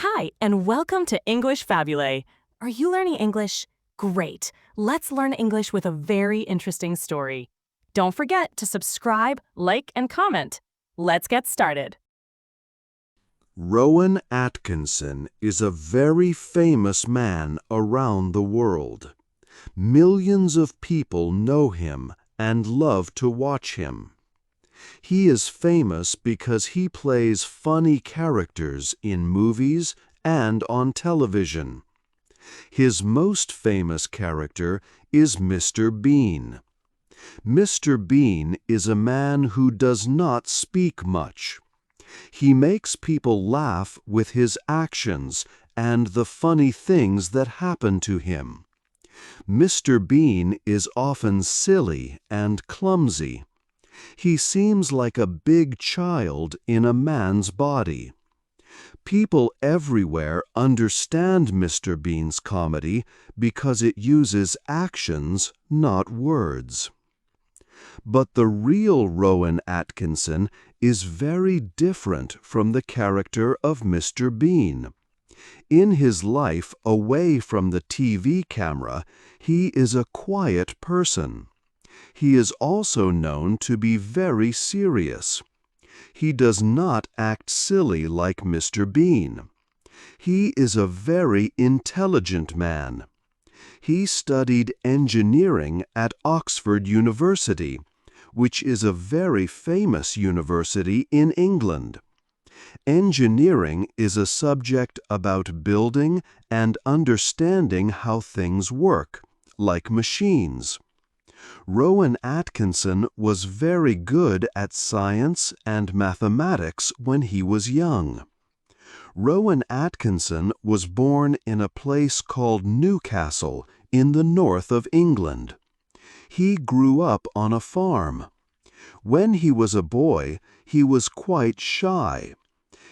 Hi, and welcome to English-Fabule. Are you learning English? Great. Let's learn English with a very interesting story. Don't forget to subscribe, like, and comment. Let's get started. Rowan Atkinson is a very famous man around the world. Millions of people know him and love to watch him. He is famous because he plays funny characters in movies and on television. His most famous character is Mr. Bean. Mr. Bean is a man who does not speak much. He makes people laugh with his actions and the funny things that happen to him. Mr. Bean is often silly and clumsy. He seems like a big child in a man's body. People everywhere understand Mr. Bean's comedy because it uses actions, not words. But the real Rowan Atkinson is very different from the character of Mr. Bean. In his life away from the TV camera, he is a quiet person. He is also known to be very serious. He does not act silly like Mr. Bean. He is a very intelligent man. He studied engineering at Oxford University, which is a very famous university in England. Engineering is a subject about building and understanding how things work, like machines. Rowan Atkinson was very good at science and mathematics when he was young. Rowan Atkinson was born in a place called Newcastle in the north of England. He grew up on a farm. When he was a boy, he was quite shy.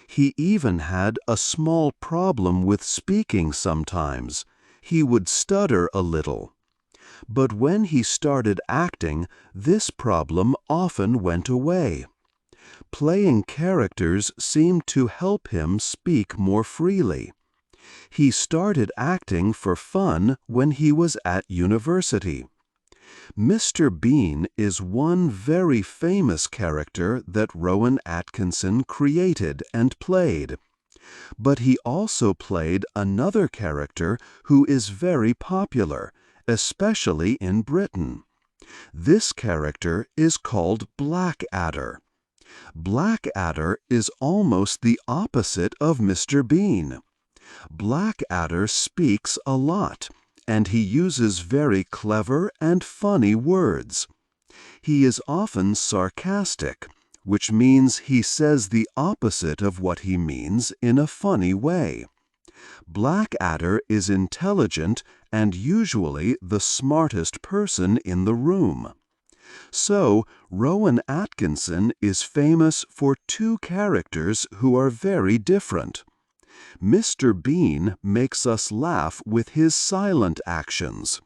He even had a small problem with speaking sometimes. He would stutter a little. But when he started acting, this problem often went away. Playing characters seemed to help him speak more freely. He started acting for fun when he was at university. Mr. Bean is one very famous character that Rowan Atkinson created and played. But he also played another character who is very popular, especially in Britain. This character is called Blackadder. Blackadder is almost the opposite of Mr. Bean. Blackadder speaks a lot, and he uses very clever and funny words. He is often sarcastic, which means he says the opposite of what he means in a funny way. Blackadder is intelligent and usually the smartest person in the room. So, Rowan Atkinson is famous for two characters who are very different. Mr. Bean makes us laugh with his silent actions.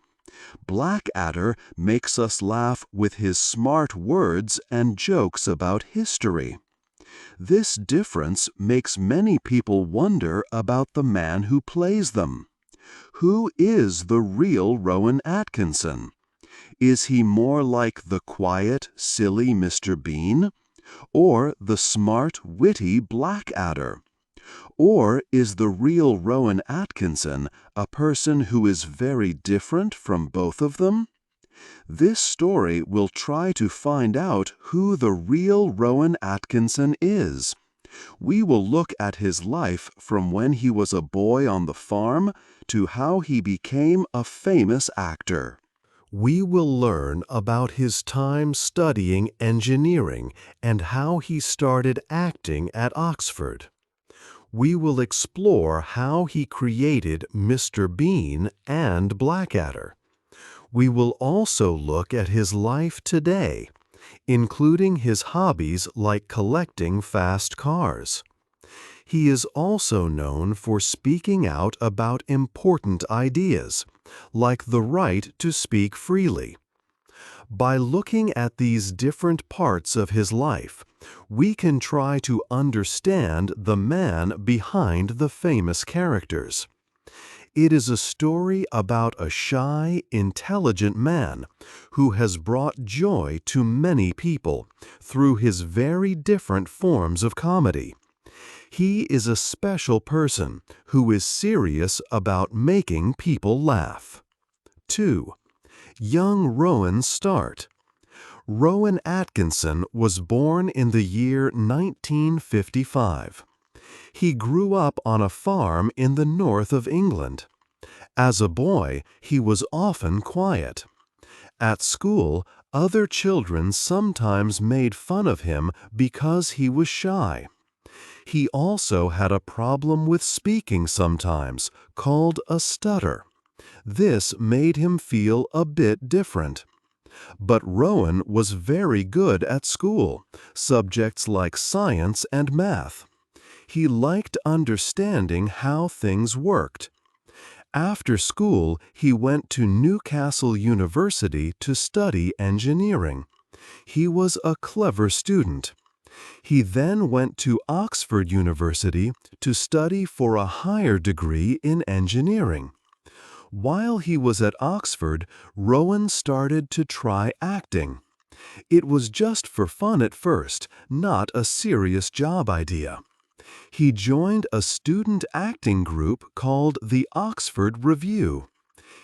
Blackadder makes us laugh with his smart words and jokes about history. This difference makes many people wonder about the man who plays them. Who is the real Rowan Atkinson? Is he more like the quiet, silly Mr. Bean? Or the smart, witty Blackadder? Or is the real Rowan Atkinson a person who is very different from both of them? This story will try to find out who the real Rowan Atkinson is. We will look at his life from when he was a boy on the farm to how he became a famous actor. We will learn about his time studying engineering and how he started acting at Oxford. We will explore how he created Mr. Bean and Blackadder. We will also look at his life today, including his hobbies like collecting fast cars. He is also known for speaking out about important ideas, like the right to speak freely. By looking at these different parts of his life, we can try to understand the man behind the famous characters. It is a story about a shy, intelligent man who has brought joy to many people through his very different forms of comedy. He is a special person who is serious about making people laugh. 2. Young Rowan's start. Rowan Atkinson was born in the year 1955. He grew up on a farm in the north of England. As a boy, he was often quiet. At school, other children sometimes made fun of him because he was shy. He also had a problem with speaking sometimes, called a stutter. This made him feel a bit different. But Rowan was very good at school, subjects like science and math. He liked understanding how things worked. After school, he went to Newcastle University to study engineering. He was a clever student. He then went to Oxford University to study for a higher degree in engineering. While he was at Oxford, Rowan started to try acting. It was just for fun at first, not a serious job idea. He joined a student acting group called the Oxford Revue.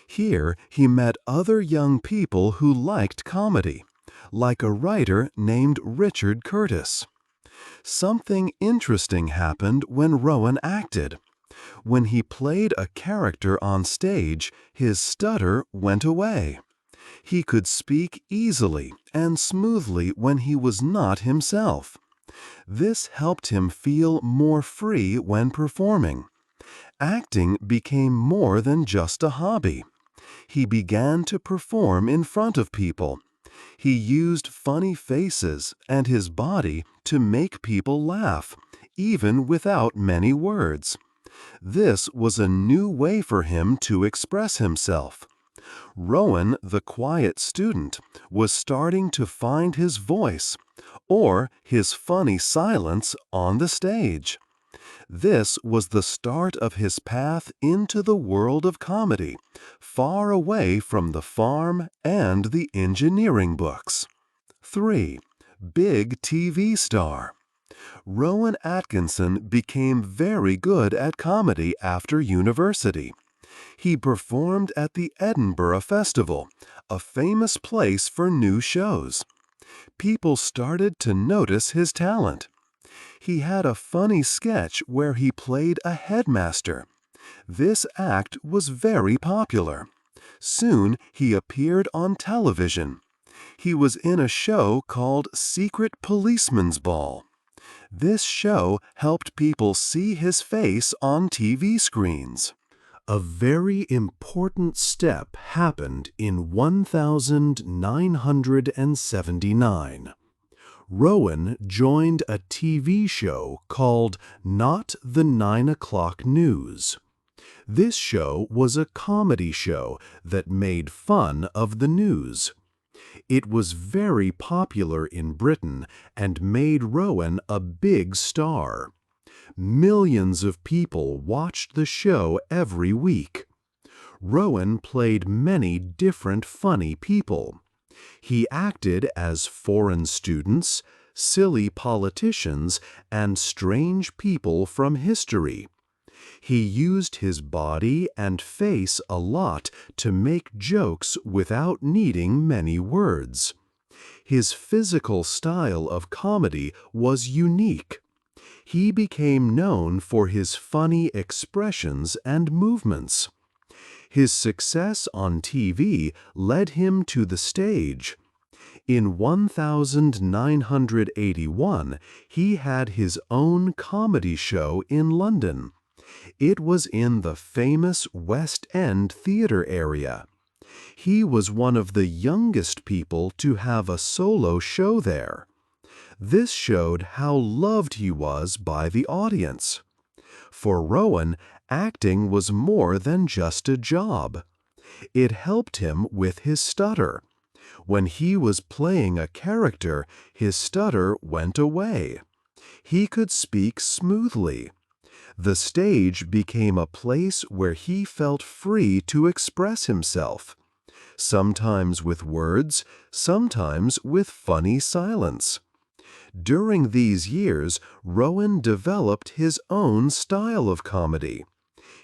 Here, he met other young people who liked comedy, like a writer named Richard Curtis. Something interesting happened when Rowan acted. When he played a character on stage, his stutter went away. He could speak easily and smoothly when he was not himself. This helped him feel more free when performing. Acting became more than just a hobby. He began to perform in front of people. He used funny faces and his body to make people laugh, even without many words. This was a new way for him to express himself. Rowan, the quiet student, was starting to find his voice, or his funny silence on the stage. This was the start of his path into the world of comedy, far away from the farm and the engineering books. 3. Big TV star. Rowan Atkinson became very good at comedy after university. He performed at the Edinburgh Festival, a famous place for new shows. People started to notice his talent. He had a funny sketch where he played a headmaster. This act was very popular. Soon he appeared on television. He was in a show called Secret Policeman's Ball. This show helped people see his face on TV screens. A very important step happened in 1979. Rowan joined a TV show called Not the 9 O'Clock News. This show was a comedy show that made fun of the news. It was very popular in Britain and made Rowan a big star. Millions of people watched the show every week. Rowan played many different funny people. He acted as foreign students, silly politicians, and strange people from history. He used his body and face a lot to make jokes without needing many words. His physical style of comedy was unique. He became known for his funny expressions and movements. His success on TV led him to the stage. In 1981, he had his own comedy show in London. It was in the famous West End theatre area. He was one of the youngest people to have a solo show there. This showed how loved he was by the audience. For Rowan, acting was more than just a job. It helped him with his stutter. When he was playing a character, his stutter went away. He could speak smoothly. The stage became a place where he felt free to express himself, sometimes with words, sometimes with funny silence. During these years, Rowan developed his own style of comedy.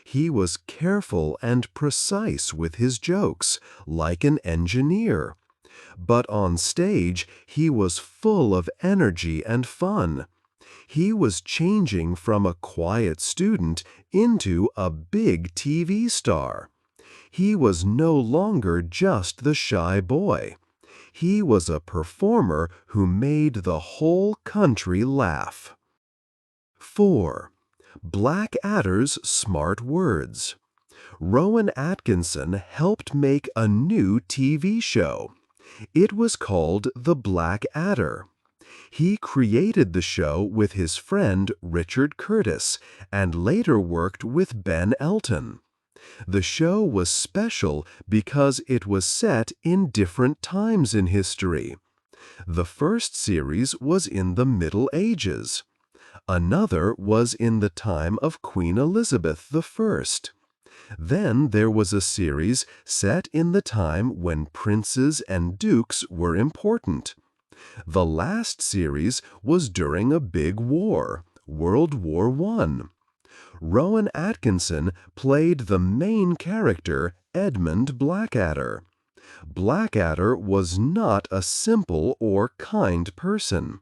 He was careful and precise with his jokes, like an engineer. But on stage, he was full of energy and fun. He was changing from a quiet student into a big TV star. He was no longer just the shy boy. He was a performer who made the whole country laugh. 4. Blackadder's smart words. Rowan Atkinson helped make a new TV show. It was called The Blackadder. He created the show with his friend Richard Curtis and later worked with Ben Elton. The show was special because it was set in different times in history. The first series was in the Middle Ages. Another was in the time of Queen Elizabeth I. Then there was a series set in the time when princes and dukes were important. The last series was during a big war, World War I. Rowan Atkinson played the main character, Edmund Blackadder. Blackadder was not a simple or kind person.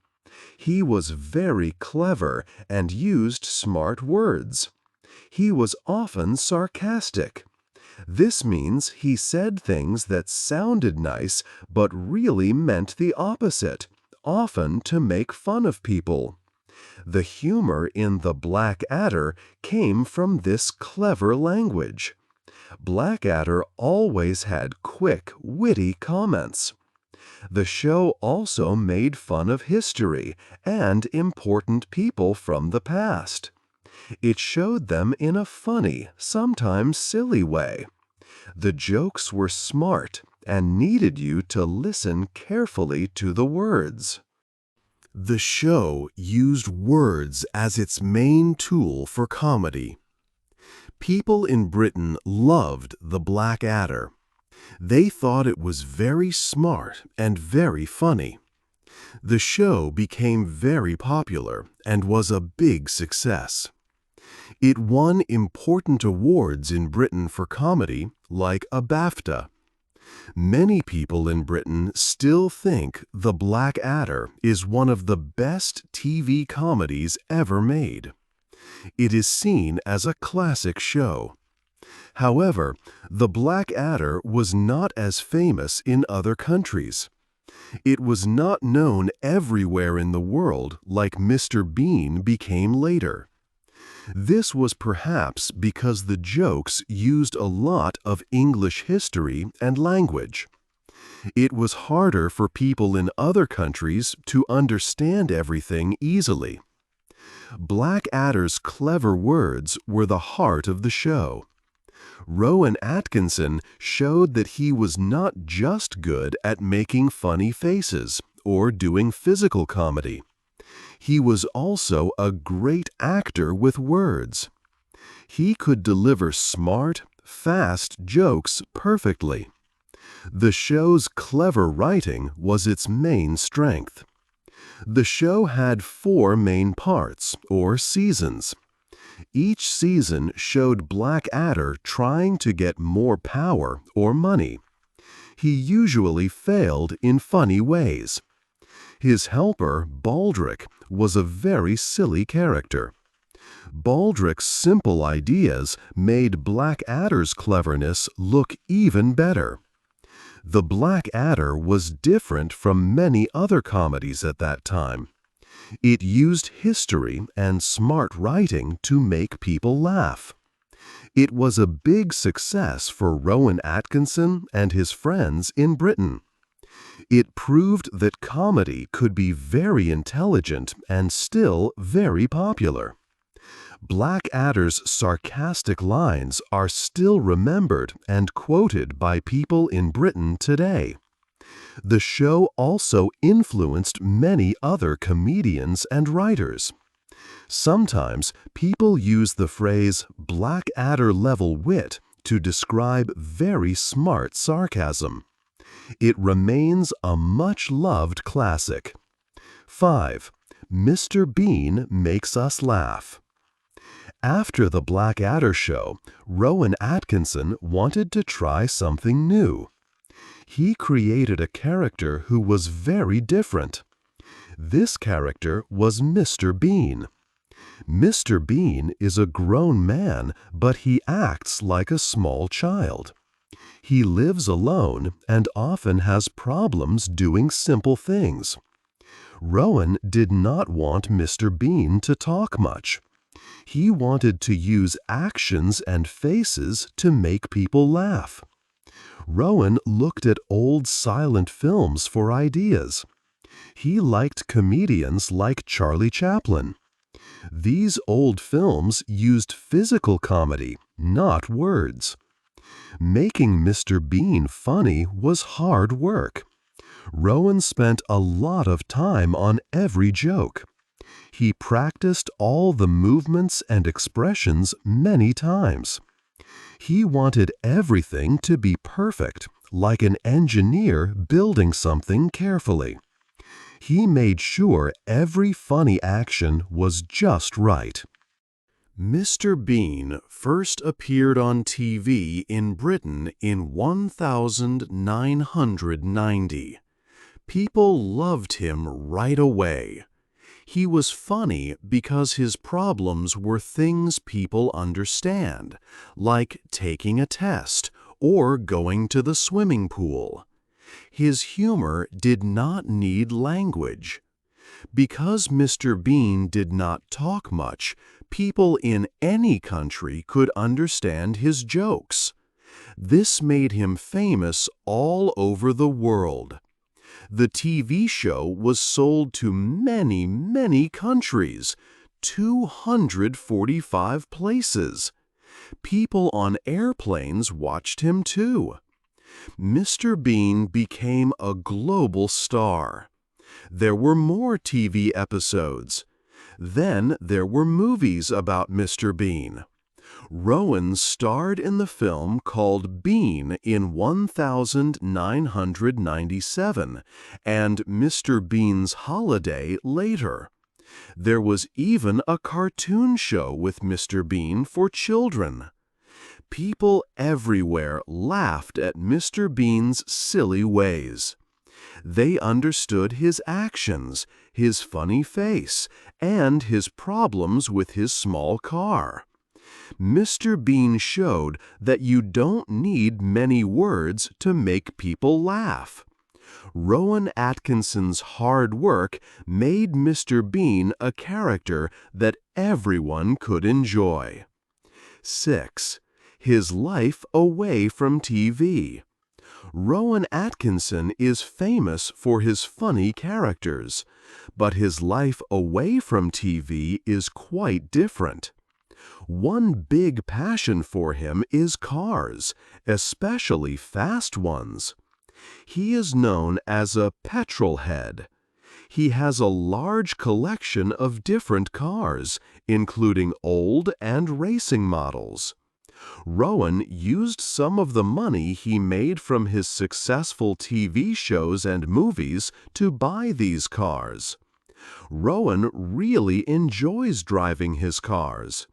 He was very clever and used smart words. He was often sarcastic. This means he said things that sounded nice but really meant the opposite, often to make fun of people. The humor in The Blackadder came from this clever language. Blackadder always had quick, witty comments. The show also made fun of history and important people from the past. It showed them in a funny, sometimes silly way. The jokes were smart and needed you to listen carefully to the words. The show used words as its main tool for comedy. People in Britain loved The Blackadder. They thought it was very smart and very funny. The show became very popular and was a big success. It won important awards in Britain for comedy, like a BAFTA. Many people in Britain still think The Blackadder is one of the best TV comedies ever made. It is seen as a classic show. However, The Blackadder was not as famous in other countries. It was not known everywhere in the world like Mr. Bean became later. This was perhaps because the jokes used a lot of English history and language. It was harder for people in other countries to understand everything easily. Blackadder's clever words were the heart of the show. Rowan Atkinson showed that he was not just good at making funny faces or doing physical comedy. He was also a great actor with words. He could deliver smart, fast jokes perfectly. The show's clever writing was its main strength. The show had 4 main parts, or seasons. Each season showed Blackadder trying to get more power or money. He usually failed in funny ways. His helper, Baldric, was a very silly character. Baldric's simple ideas made Blackadder's cleverness look even better. The Blackadder was different from many other comedies at that time. It used history and smart writing to make people laugh. It was a big success for Rowan Atkinson and his friends in Britain. It proved that comedy could be very intelligent and still very popular. Blackadder's sarcastic lines are still remembered and quoted by people in Britain today. The show also influenced many other comedians and writers. Sometimes people use the phrase Blackadder-level wit to describe very smart sarcasm. It remains a much-loved classic. 5. Mr. Bean makes us laugh. After the Blackadder show, Rowan Atkinson wanted to try something new. He created a character who was very different. This character was Mr. Bean. Mr. Bean is a grown man, but he acts like a small child. He lives alone and often has problems doing simple things. Rowan did not want Mr. Bean to talk much. He wanted to use actions and faces to make people laugh. Rowan looked at old silent films for ideas. He liked comedians like Charlie Chaplin. These old films used physical comedy, not words. Making Mr. Bean funny was hard work. Rowan spent a lot of time on every joke. He practiced all the movements and expressions many times. He wanted everything to be perfect, like an engineer building something carefully. He made sure every funny action was just right. Mr. Bean first appeared on TV in Britain in 1990. People loved him right away. He was funny because his problems were things people understand, like taking a test or going to the swimming pool. His humor did not need language. Because Mr. Bean did not talk much, people in any country could understand his jokes. This made him famous all over the world. The TV show was sold to many, many countries, 245 places. People on airplanes watched him too. Mr. Bean became a global star. There were more TV episodes. Then there were movies about Mr. Bean. Rowan starred in the film called Bean in 1997 and Mr. Bean's Holiday later. There was even a cartoon show with Mr. Bean for children. People everywhere laughed at Mr. Bean's silly ways. They understood his actions, his funny face, and his problems with his small car. Mr. Bean showed that you don't need many words to make people laugh. Rowan Atkinson's hard work made Mr. Bean a character that everyone could enjoy. 6. His life away from TV. Rowan Atkinson is famous for his funny characters, but his life away from TV is quite different. One big passion for him is cars, especially fast ones. He is known as a petrolhead. He has a large collection of different cars, including old and racing models. Rowan used some of the money he made from his successful TV shows and movies to buy these cars. Rowan really enjoys driving his cars.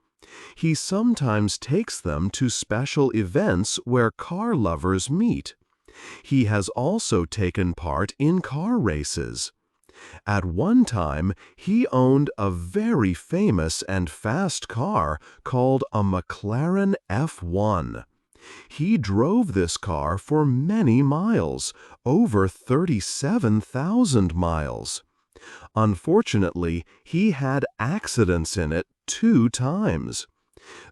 He sometimes takes them to special events where car lovers meet. He has also taken part in car races. At one time, he owned a very famous and fast car called a McLaren F1. He drove this car for many miles, over 37,000 miles. Unfortunately, he had accidents in it 2 times.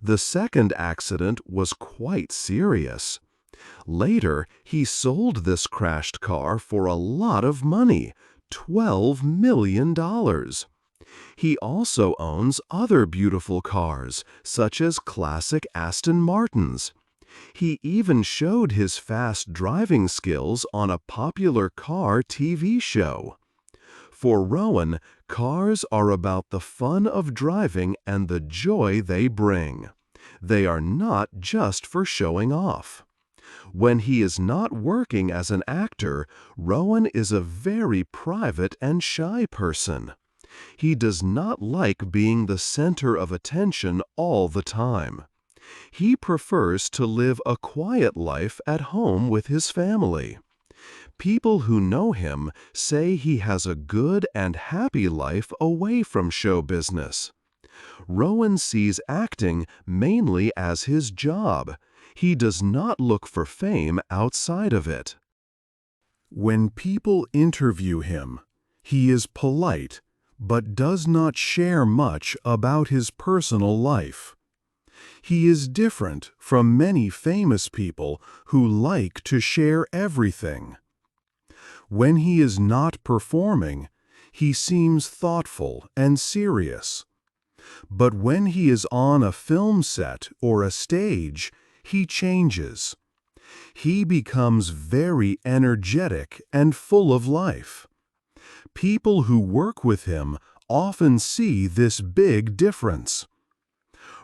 The second accident was quite serious. Later, he sold this crashed car for a lot of money, $12 million. He also owns other beautiful cars, such as classic Aston Martins. He even showed his fast driving skills on a popular car TV show. For Rowan, cars are about the fun of driving and the joy they bring. They are not just for showing off. When he is not working as an actor, Rowan is a very private and shy person. He does not like being the center of attention all the time. He prefers to live a quiet life at home with his family. People who know him say he has a good and happy life away from show business. Rowan sees acting mainly as his job. He does not look for fame outside of it. When people interview him, he is polite, but does not share much about his personal life. He is different from many famous people who like to share everything. When he is not performing, he seems thoughtful and serious. But when he is on a film set or a stage, he changes. He becomes very energetic and full of life. People who work with him often see this big difference.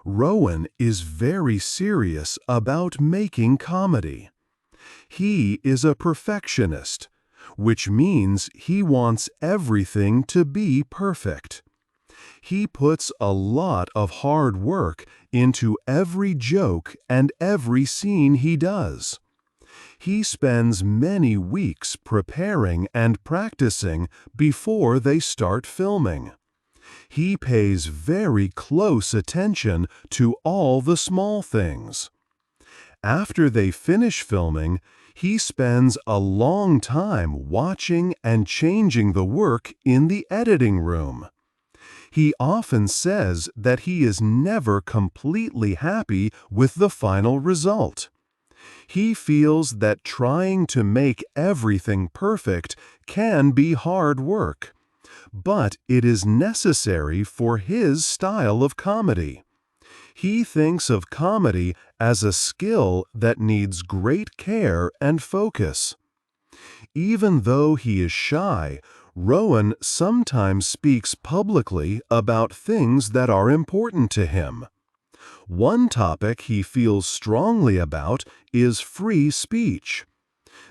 Rowan is very serious about making comedy. He is a perfectionist, which means he wants everything to be perfect. He puts a lot of hard work into every joke and every scene he does. He spends many weeks preparing and practicing before they start filming. He pays very close attention to all the small things. After they finish filming, he spends a long time watching and changing the work in the editing room. He often says that he is never completely happy with the final result. He feels that trying to make everything perfect can be hard work, but it is necessary for his style of comedy. He thinks of comedy as a skill that needs great care and focus. Even though he is shy, Rowan sometimes speaks publicly about things that are important to him. One topic he feels strongly about is free speech.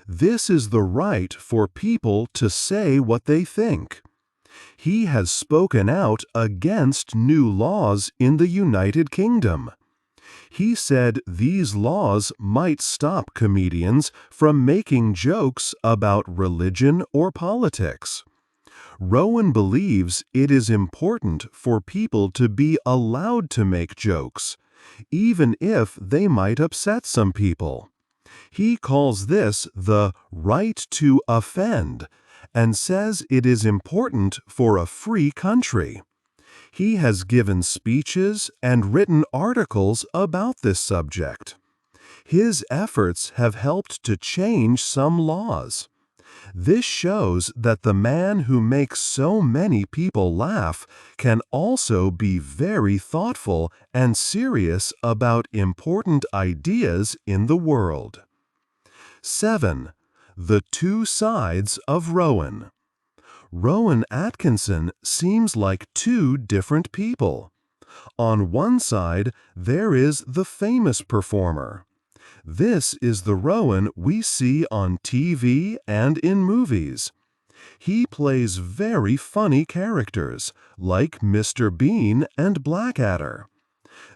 This is the right for people to say what they think. He has spoken out against new laws in the United Kingdom. He said these laws might stop comedians from making jokes about religion or politics. Rowan believes it is important for people to be allowed to make jokes, even if they might upset some people. He calls this the right to offend, and says it is important for a free country. He has given speeches and written articles about this subject. His efforts have helped to change some laws. This shows that the man who makes so many people laugh can also be very thoughtful and serious about important ideas in the world. 7. The Two Sides of Rowan. Rowan Atkinson seems like two different people. On one side, there is the famous performer. This is the Rowan we see on TV and in movies. He plays very funny characters, like Mr. Bean and Blackadder.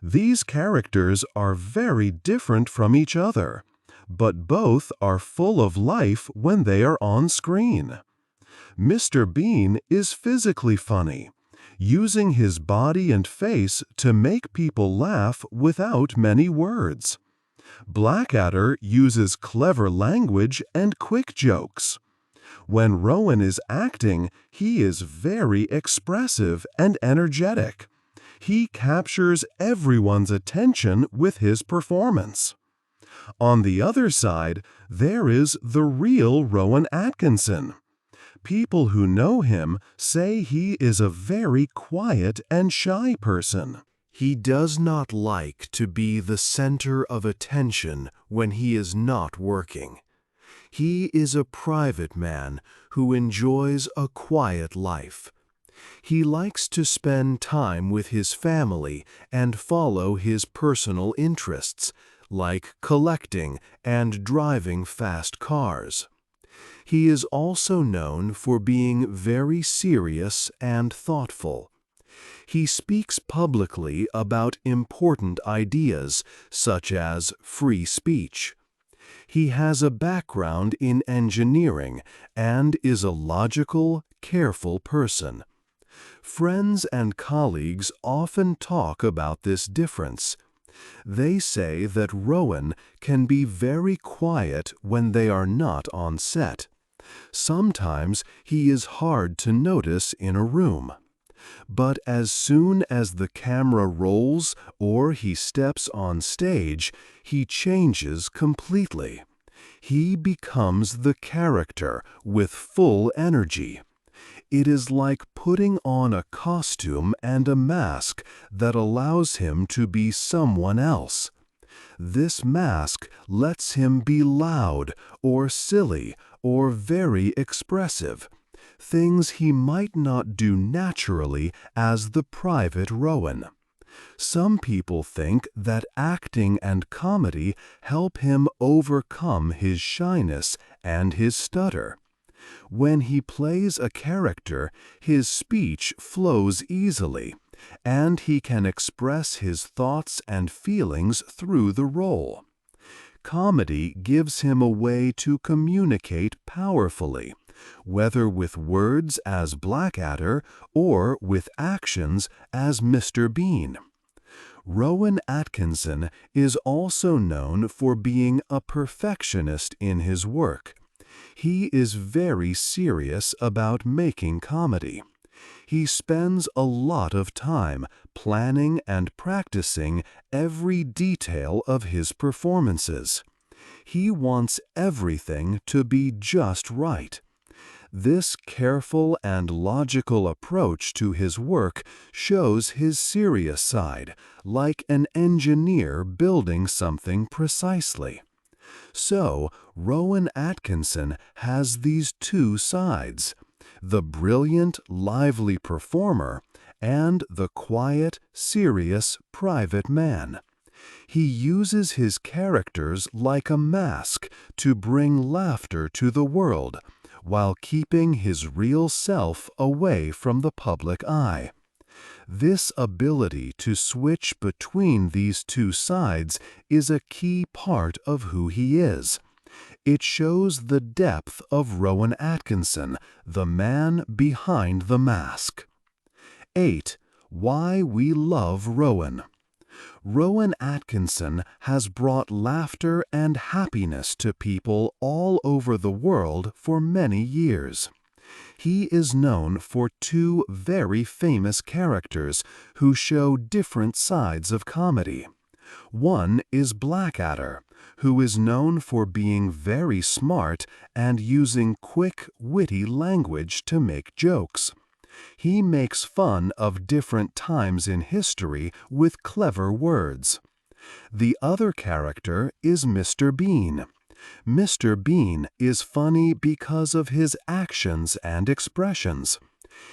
These characters are very different from each other, but both are full of life when they are on screen. Mr. Bean is physically funny, using his body and face to make people laugh without many words. Blackadder uses clever language and quick jokes. When Rowan is acting, he is very expressive and energetic. He captures everyone's attention with his performance. On the other side, there is the real Rowan Atkinson. People who know him say he is a very quiet and shy person. He does not like to be the center of attention when he is not working. He is a private man who enjoys a quiet life. He likes to spend time with his family and follow his personal interests, like collecting and driving fast cars. He is also known for being very serious and thoughtful. He speaks publicly about important ideas, such as free speech. He has a background in engineering and is a logical, careful person. Friends and colleagues often talk about this difference. They say that Rowan can be very quiet when they are not on set. Sometimes he is hard to notice in a room. But as soon as the camera rolls or he steps on stage, he changes completely. He becomes the character with full energy. It is like putting on a costume and a mask that allows him to be someone else. This mask lets him be loud or silly or very expressive, things he might not do naturally as the private Rowan. Some people think that acting and comedy help him overcome his shyness and his stutter. When he plays a character, his speech flows easily, and he can express his thoughts and feelings through the role. Comedy gives him a way to communicate powerfully, whether with words as Blackadder or with actions as Mr. Bean. Rowan Atkinson is also known for being a perfectionist in his work. He is very serious about making comedy. He spends a lot of time planning and practicing every detail of his performances. He wants everything to be just right. This careful and logical approach to his work shows his serious side, like an engineer building something precisely. So, Rowan Atkinson has these two sides: the brilliant, lively performer and the quiet, serious, private man. He uses his characters like a mask to bring laughter to the world, while keeping his real self away from the public eye. This ability to switch between these two sides is a key part of who he is. It shows the depth of Rowan Atkinson, the man behind the mask. 8. Why we love Rowan. Rowan Atkinson has brought laughter and happiness to people all over the world for many years. He is known for two very famous characters who show different sides of comedy. One is Blackadder, who is known for being very smart and using quick, witty language to make jokes. He makes fun of different times in history with clever words. The other character is Mr. Bean. Mr. Bean is funny because of his actions and expressions.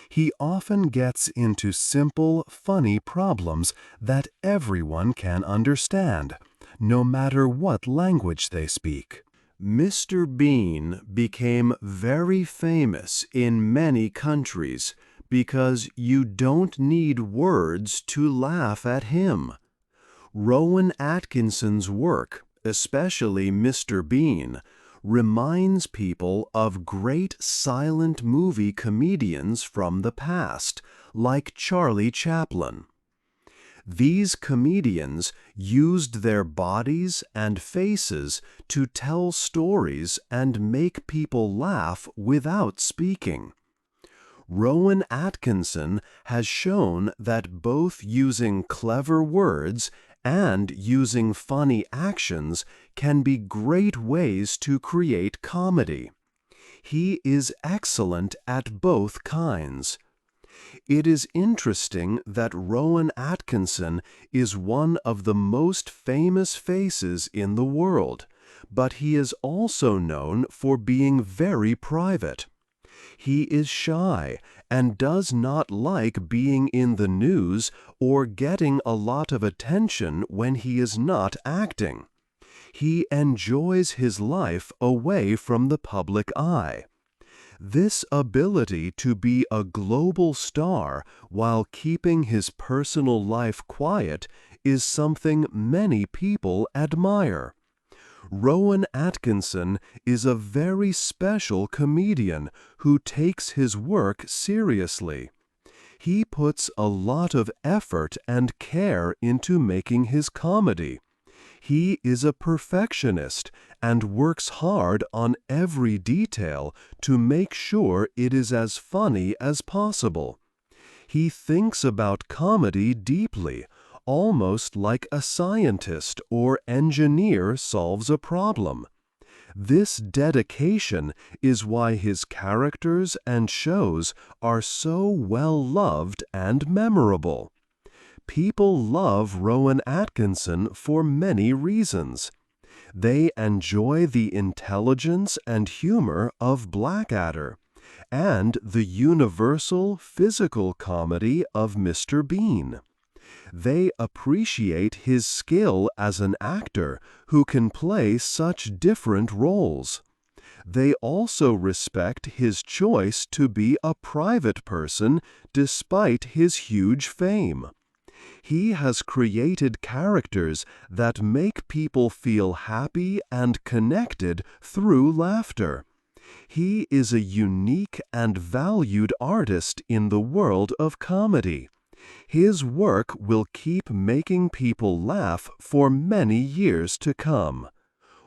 He often gets into simple, funny problems that everyone can understand, no matter what language they speak. Mr. Bean became very famous in many countries because you don't need words to laugh at him. Rowan Atkinson's work, especially Mr. Bean, reminds people of great silent movie comedians from the past, like Charlie Chaplin. These comedians used their bodies and faces to tell stories and make people laugh without speaking. Rowan Atkinson has shown that both using clever words and using funny actions can be great ways to create comedy. He is excellent at both kinds. It is interesting that Rowan Atkinson is one of the most famous faces in the world, but he is also known for being very private. He is shy and does not like being in the news or getting a lot of attention when he is not acting. He enjoys his life away from the public eye. This ability to be a global star while keeping his personal life quiet is something many people admire. Rowan Atkinson is a very special comedian who takes his work seriously. He puts a lot of effort and care into making his comedy. He is a perfectionist and works hard on every detail to make sure it is as funny as possible. He thinks about comedy deeply, almost like a scientist or engineer solves a problem. This dedication is why his characters and shows are so well loved and memorable. People love Rowan Atkinson for many reasons. They enjoy the intelligence and humor of Blackadder and the universal physical comedy of Mr. Bean. They appreciate his skill as an actor who can play such different roles. They also respect his choice to be a private person despite his huge fame. He has created characters that make people feel happy and connected through laughter. He is a unique and valued artist in the world of comedy. His work will keep making people laugh for many years to come.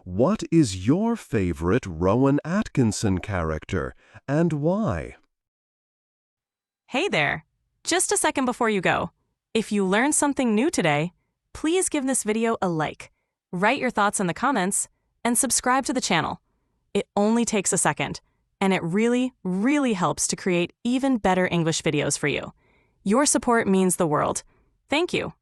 What is your favorite Rowan Atkinson character, and why? Hey there! Just a second before you go. If you learned something new today, please give this video a like, write your thoughts in the comments, and subscribe to the channel. It only takes a second, and it really, really helps to create even better English videos for you. Your support means the world. Thank you.